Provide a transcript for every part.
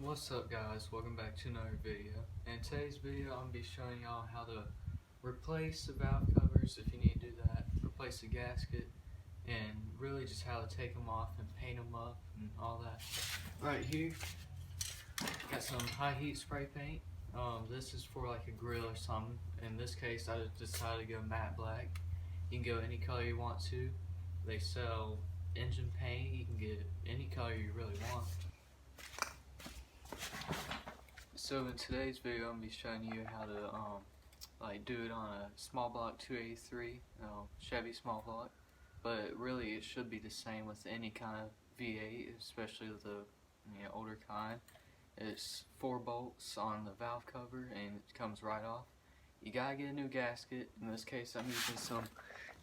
What's up guys, welcome back to another video. In today's video I'm going to be showing y'all how to replace the valve covers if you need to do that, replace the gasket, and really just how to take them off and paint them up and all that. Right here, got some high heat spray paint. This is for like a grill or something. In this case I decided to go matte black. You can go any color you want to. They sell engine paint, you can get any color you really want. So in today's video, I'm going to be showing you how to do it on a small block 283 Chevy small block, but really it should be the same with any kind of V8, especially with the older kind. It's 4 bolts on the valve cover and it comes right off. You gotta get a new gasket. In this case, I'm using some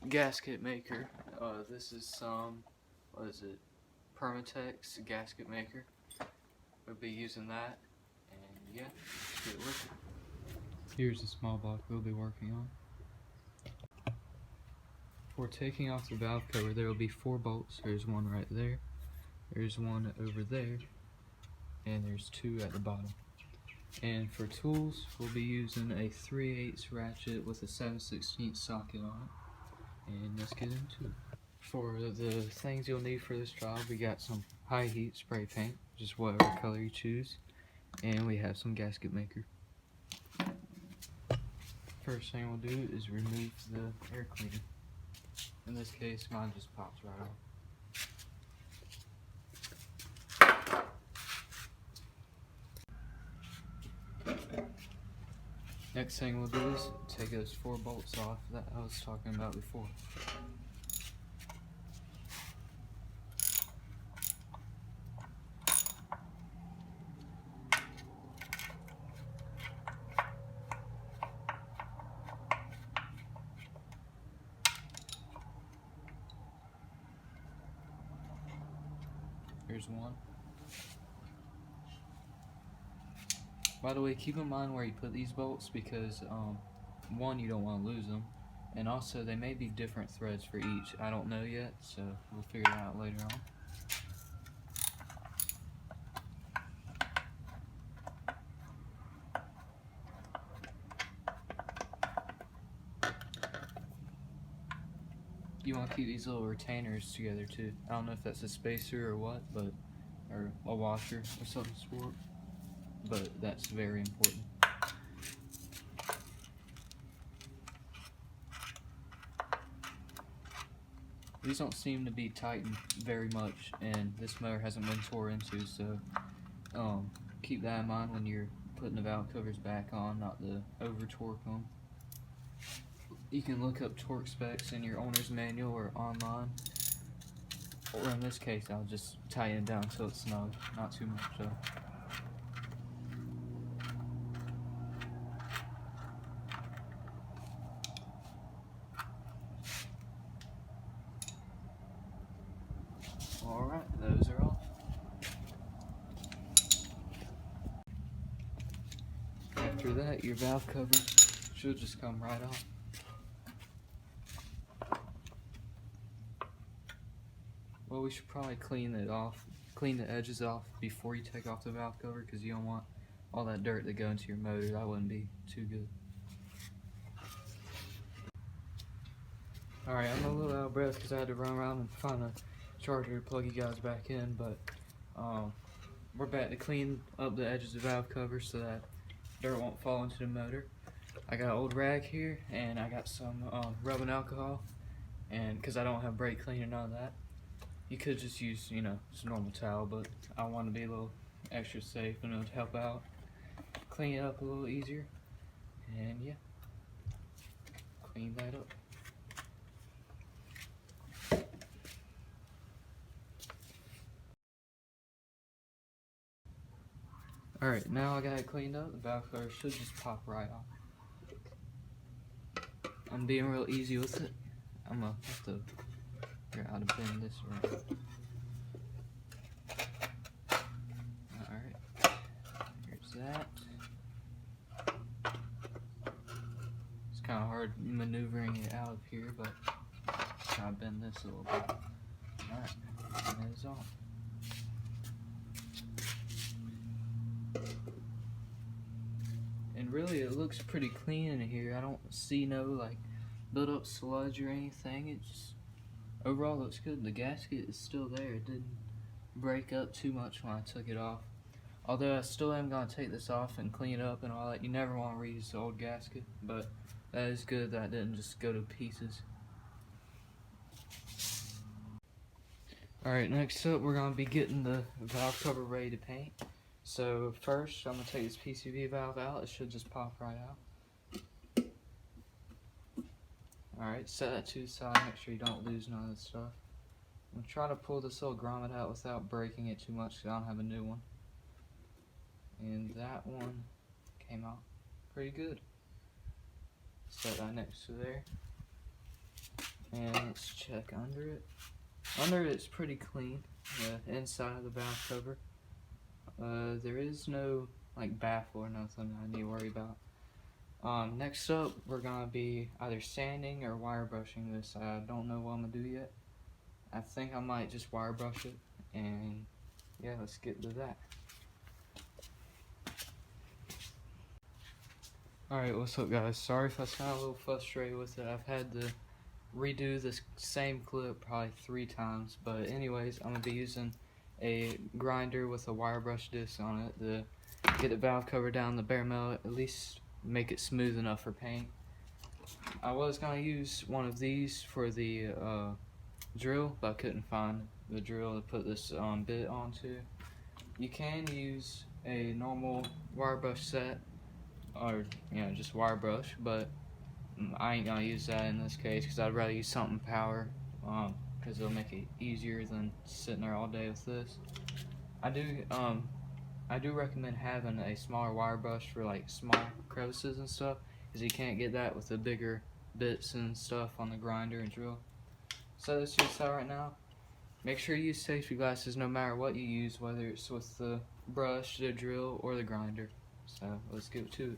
gasket maker. This is some, Permatex gasket maker. We'll be using that. Yeah, let's get with it. Here's the small block we'll be working on. For taking off the valve cover, there will be 4 bolts. There's one right there, there's one over there, and there's 2 at the bottom. And for tools, we'll be using a 3/8 ratchet with a 7/16 socket on it. And let's get into it. For the things you'll need for this job, we got some high heat spray paint, just whatever color you choose. And we have some gasket maker. First thing we'll do is remove the air cleaner. In this case, mine just pops right off. Next thing we'll do is take those 4 bolts off that I was talking about before. Here's one. By the way, keep in mind where you put these bolts because one, you don't want to lose them, and also they may be different threads for each. I don't know yet, so we'll figure it out later on. You want to keep these little retainers together too. I don't know if that's a spacer or what, or a washer of some sort, but that's very important. These don't seem to be tightened very much, and this motor hasn't been tore into, so keep that in mind when you're putting the valve covers back on, not to over torque them. You can look up torque specs in your owner's manual or online, or in this case I'll just tighten it down so it's snug, not too much so. Alright, those are off. After that, your valve cover should just come right off. Well, we should probably clean the edges off before you take off the valve cover, because you don't want all that dirt to go into your motor. That wouldn't be too good. Alright, I'm a little out of breath because I had to run around and find a charger to plug you guys back in, but we're back to clean up the edges of the valve cover so that dirt won't fall into the motor. I got an old rag here, and I got some rubbing alcohol, and because I don't have brake cleaner, none of that. You could just use, just a normal towel, but I want to be a little extra safe and it would help out clean it up a little easier. And yeah, clean that up. Alright, now I got it cleaned up. The valve cover should just pop right off. I'm being real easy with it. I'm gonna have to figure out how to bend this around. Alright, here's that. It's kind of hard maneuvering it out of here, but try to bend this a little bit. Alright, and it is off. really it looks pretty clean in here. I don't see no like build up sludge or anything. It just overall looks good. The gasket is still there. It didn't break up too much when I took it off. Although I still am going to take this off and clean it up and all that. You never want to reuse the old gasket, but that is good that didn't just go to pieces. Alright, next up we're going to be getting the valve cover ready to paint. So first I'm going to take this PCV valve out. It should just pop right out. Alright, set that to the side. Make sure you don't lose none of the stuff. I'm going to try to pull this little grommet out without breaking it too much because I don't have a new one. And that one came out pretty good. Set that next to there. And let's check under it. Under it's pretty clean, the inside of the valve cover. There is no like baffle or nothing I need to worry about. Next up, we're gonna be either sanding or wire brushing this. I don't know what I'm gonna do yet. I think I might just wire brush it, and yeah, let's get to that. Alright, what's up guys? Sorry if I sound a little frustrated with it. I've had to redo this same clip probably 3 times, but anyways, I'm going to be using a grinder with a wire brush disc on it to get the valve cover down the bare metal, at least make it smooth enough for paint. I was going to use one of these for the drill, but I couldn't find the drill to put this bit onto. You can use a normal wire brush set, or just wire brush, but I ain't gonna use that in this case because I'd rather use something power, because it'll make it easier than sitting there all day with this. I do recommend having a smaller wire brush for like small crevices and stuff, because you can't get that with the bigger bits and stuff on the grinder and drill. So this is out right now. Make sure you use safety glasses no matter what you use, whether it's with the brush, the drill, or the grinder. So let's get to it.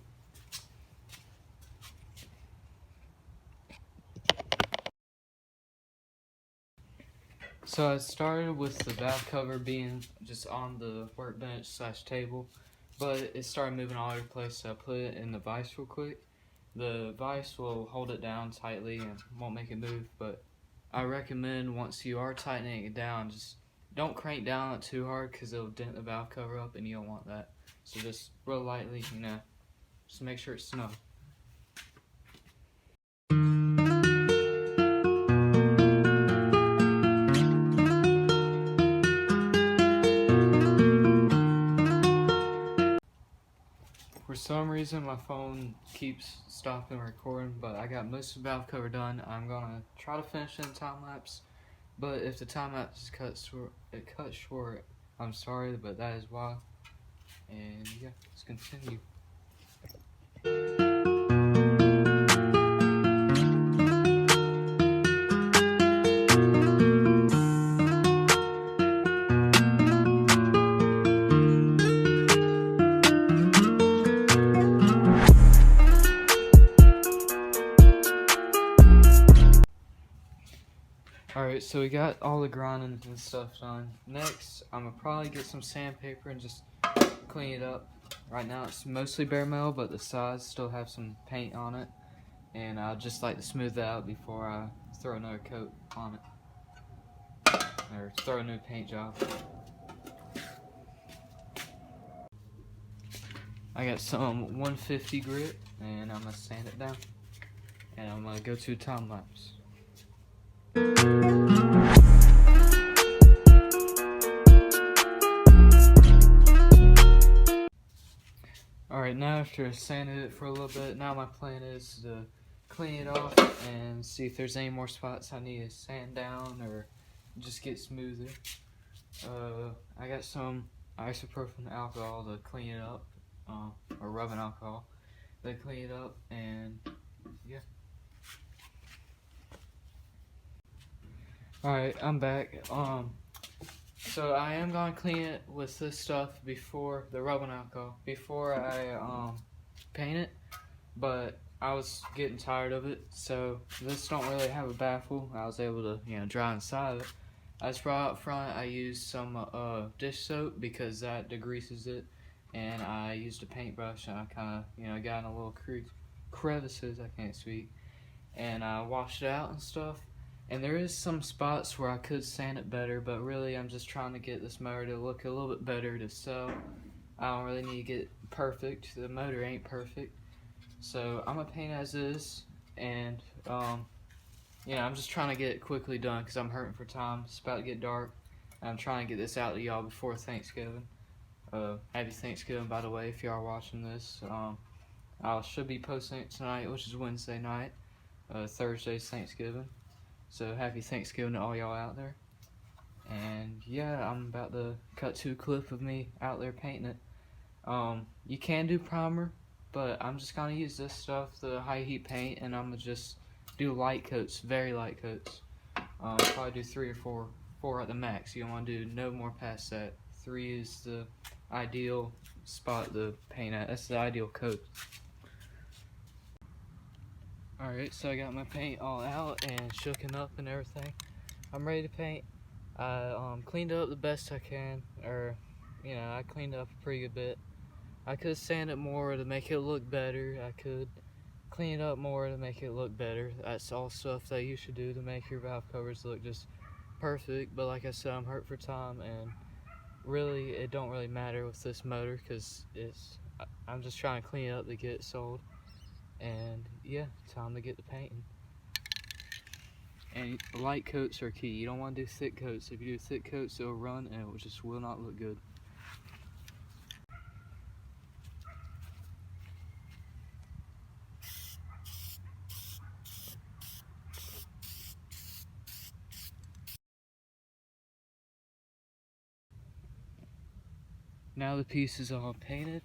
So I started with the valve cover being just on the workbench / table, but it started moving all over the place, so I put it in the vise real quick. The vise will hold it down tightly and won't make it move, but I recommend once you are tightening it down, just don't crank down it too hard because it'll dent the valve cover up and you don't want that. So just real lightly, just make sure it's snug. For some reason my phone keeps stopping recording, but I got most of the valve cover done. I'm gonna try to finish in time lapse, but if the time lapse cuts short, I'm sorry, but that is why. And yeah, let's continue. Alright, so we got all the grinding and stuff done. Next, I'm gonna probably get some sandpaper and just clean it up. Right now it's mostly bare metal, but the sides still have some paint on it, and I'd just like to smooth that out before I throw another coat on it, or throw a new paint job. I got some 150 grit, and I'm gonna sand it down, and I'm gonna go to time lapse. Alright, now after I sanded it for a little bit, now my plan is to clean it off and see if there's any more spots I need to sand down or just get smoother. I got some isopropyl alcohol to clean it up, or rubbing alcohol to clean it up, and yeah. Alright, I'm back. So I am gonna clean it with this stuff before the rubbing alcohol, before I paint it, but I was getting tired of it, so this don't really have a baffle. I was able to dry inside of it. I just brought out front, I used some dish soap because that degreases it, and I used a paintbrush, and I kind of, got in a little crevices, I can't speak, and I washed it out and stuff. And there is some spots where I could sand it better, but really I'm just trying to get this motor to look a little bit better to sell. I don't really need to get perfect. The motor ain't perfect. So I'm gonna paint as is, and I'm just trying to get it quickly done because I'm hurting for time. It's about to get dark. I'm trying to get this out to y'all before Thanksgiving. Happy Thanksgiving, by the way, if y'all are watching this. I should be posting it tonight, which is Wednesday night. Thursday's Thanksgiving. So happy Thanksgiving to all y'all out there. And yeah, I'm about to cut to a clip of me out there painting it. You can do primer, but I'm just gonna use this stuff, the high heat paint, and I'm gonna just do light coats, very light coats. Probably do 3 or 4 at the max. You don't want to do no more past that. 3 is the ideal spot to paint at. That's the ideal coat. Alright, so I got my paint all out and shooken up and everything. I'm ready to paint. I cleaned it up the best I can, or I cleaned it up a pretty good bit. I could sand it more to make it look better. I could clean it up more to make it look better. That's all stuff that you should do to make your valve covers look just perfect. But like I said, I'm hurt for time, and really it don't really matter with this motor because I'm just trying to clean it up to get it sold. And yeah, time to get the painting. And light coats are key. You don't want to do thick coats. If you do thick coats, it'll run and it just will not look good. Now the piece is all painted,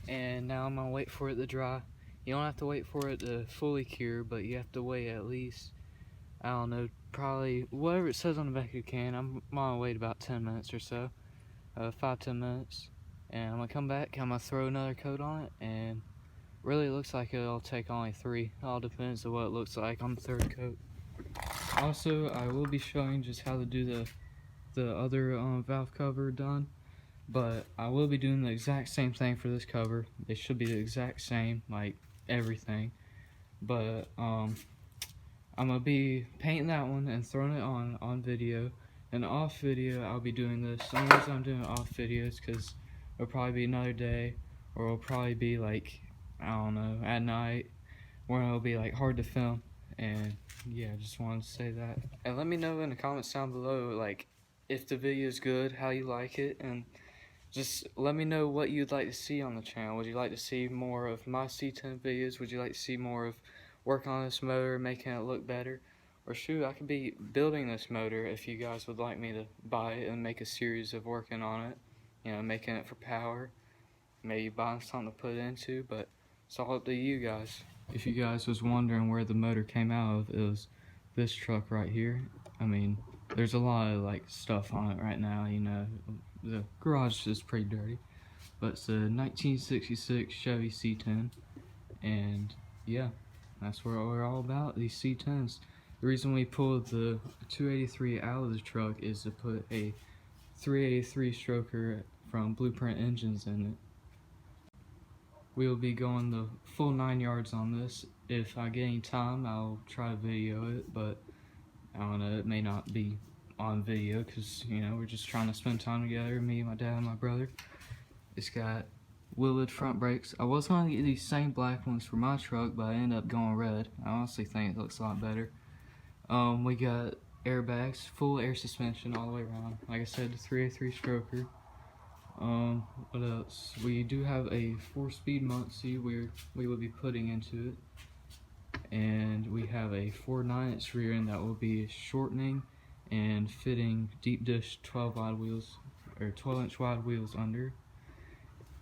and now I'm gonna wait for it to dry. You don't have to wait for it to fully cure, but you have to wait at least, I don't know, probably whatever it says on the back of the can. I'm gonna wait about 10 minutes or so, 5-10 minutes, and I'm gonna come back. I'm gonna throw another coat on it, and really it looks like it'll take only 3. It all depends on what it looks like on the 3rd coat. Also, I will be showing just how to do the other valve cover done. But I will be doing the exact same thing for this cover. It should be the exact same, like everything. But I'm gonna be painting that one and throwing it on video. And off video, I'll be doing this. The only reason I'm doing off video is because it'll probably be another day, or it'll probably be like, I don't know, at night, where it'll be like hard to film. And yeah, I just wanted to say that. And let me know in the comments down below, like, if the video is good, how you like it, and just let me know what you'd like to see on the channel. Would you like to see more of my C10 videos? Would you like to see more of work on this motor, making it look better? Or shoot, I could be building this motor if you guys would like me to buy it and make a series of working on it. Making it for power. Maybe buying something to put it into, but it's all up to you guys. If you guys was wondering where the motor came out of, it was this truck right here. I mean, there's a lot of like stuff on it right now, the garage is pretty dirty, but it's a 1966 Chevy C10, and yeah, that's what we're all about, these C10s. The reason we pulled the 283 out of the truck is to put a 383 stroker from Blueprint Engines in it. We'll be going the full 9 yards on this. If I get any time, I'll try to video it, but I don't know, it may not be on video because we're just trying to spend time together, me, my dad, and my brother. It's got Willard front brakes. I was going to get these same black ones for my truck, but I ended up going red. I honestly think it looks a lot better. We got airbags, full air suspension all the way around. Like I said, the 383 stroker. What else? We do have a 4-speed Muncie we will be putting into it. And we have a 4/9 rear end that will be shortening and fitting deep dish 12-inch wide wheels under.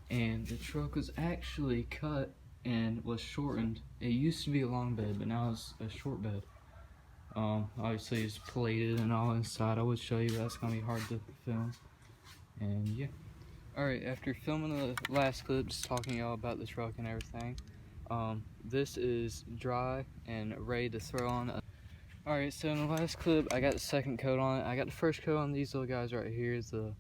And the truck was actually cut and was shortened. It used to be a long bed, but now it's a short bed. Obviously it's plated and all inside. I would show you, but that's gonna be hard to film. And yeah. Alright, after filming the last clip, just talking to y'all about the truck and everything, this is dry and ready to throw on. Alright, so in the last clip, I got the second coat on it. I got the first coat on these little guys right here, the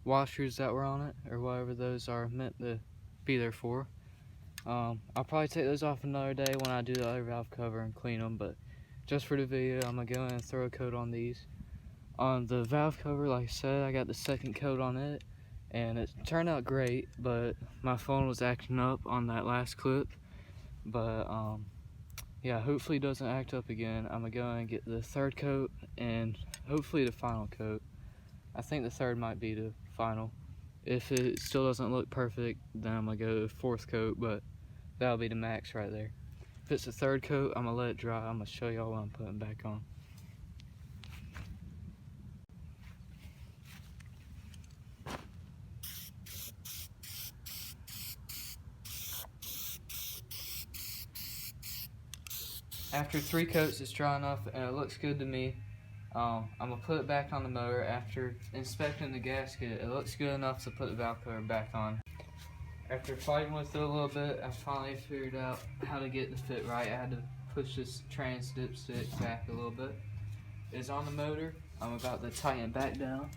washers that were on it, or whatever those are meant to be there for. I'll probably take those off another day when I do the other valve cover and clean them, but just for the video, I'm gonna go in and throw a coat on these. On the valve cover, like I said, I got the second coat on it, and it turned out great, but my phone was acting up on that last clip. But yeah, hopefully it doesn't act up again. I'm gonna go and get the third coat and hopefully the final coat. I think the third might be the final. If it still doesn't look perfect, then I'm gonna go to the fourth coat, but that'll be the max right there. If it's the third coat, I'm gonna let it dry. I'm gonna show y'all what I'm putting back on. After 3 coats, it's dry enough and it looks good to me. I'm gonna put it back on the motor. After inspecting the gasket, it looks good enough to put the valve cover back on. After fighting with it a little bit, I finally figured out how to get it to fit right. I had to push this trans dipstick back a little bit. It's on the motor. I'm about to tighten it back down.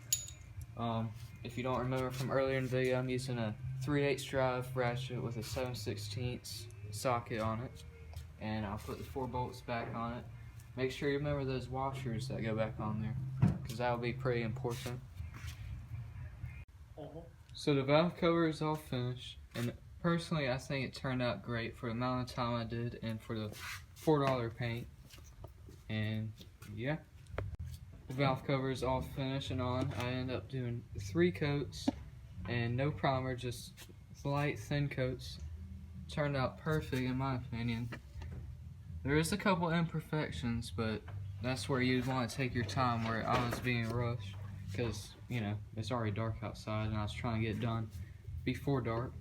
If you don't remember from earlier in the video, I'm using a 3/8 drive ratchet with a 7/16 socket on it. And I'll put the 4 bolts back on it. Make sure you remember those washers that go back on there, because that will be pretty important. So the valve cover is all finished, and personally I think it turned out great for the amount of time I did and for the $4 paint. And yeah, the valve cover is all finished and on. I ended up doing 3 coats and no primer, just light thin coats. Turned out perfect in my opinion. There is a couple imperfections, but that's where you'd want to take your time, where I was being rushed because, you know, it's already dark outside and I was trying to get it done before dark.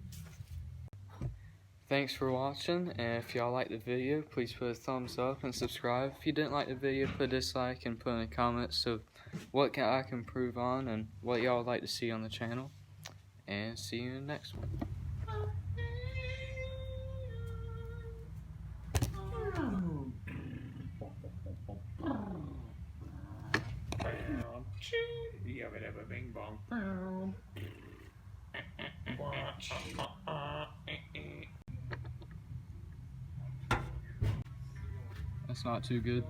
Thanks for watching, and if y'all liked the video, please put a thumbs up and subscribe. If you didn't like the video, put a dislike and put in the comments so what I can improve on and what y'all would like to see on the channel. And see you in the next one. Bing bong. That's not too good.